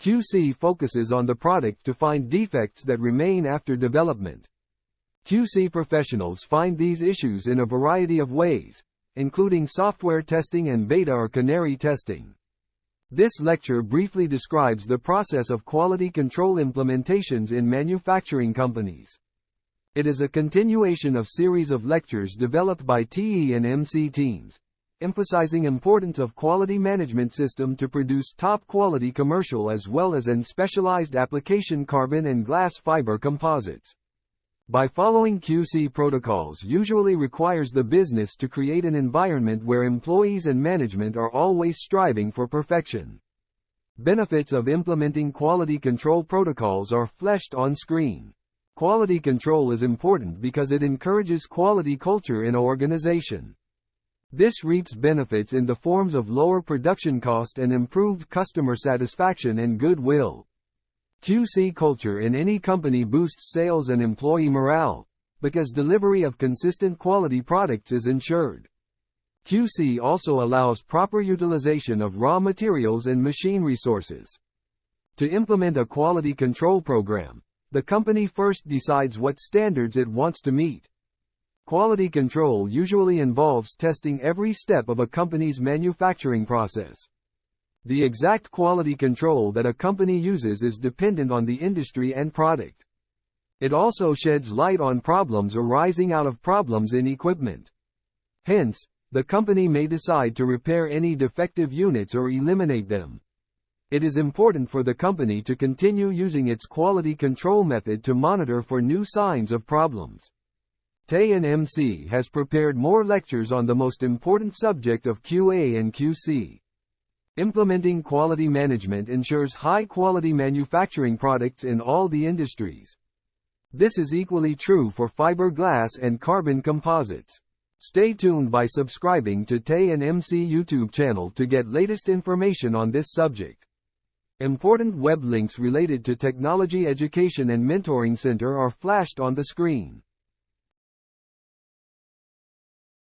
QC focuses on the product to find defects that remain after development. QC professionals find these issues in a variety of ways, including software testing and beta or canary testing. This lecture briefly describes the process of quality control implementations in manufacturing companies. It is a continuation of series of lectures developed by TE&MC teams, emphasizing importance of quality management system to produce top quality commercial as well as in specialized application carbon and glass fiber composites. By following QC protocols usually requires the business to create an environment where employees and management are always striving for perfection. Benefits of implementing quality control protocols are fleshed on screen. Quality control is important because it encourages quality culture in an organization. This reaps benefits in the forms of lower production cost and improved customer satisfaction and goodwill. QC culture in any company boosts sales and employee morale, because delivery of consistent quality products is ensured. QC also allows proper utilization of raw materials and machine resources. To implement a quality control program, the company first decides what standards it wants to meet. Quality control usually involves testing every step of a company's manufacturing process. The exact quality control that a company uses is dependent on the industry and product. It also sheds light on problems arising out of problems in equipment. Hence, the company may decide to repair any defective units or eliminate them. It is important for the company to continue using its quality control method to monitor for new signs of problems. TE&MC has prepared more lectures on the most important subject of QA and QC. Implementing quality management ensures high-quality manufacturing products in all the industries. This is equally true for fiberglass and carbon composites. Stay tuned by subscribing to TE&MC YouTube channel to get latest information on this subject. Important web links related to Technology Education and Mentoring Center are flashed on the screen.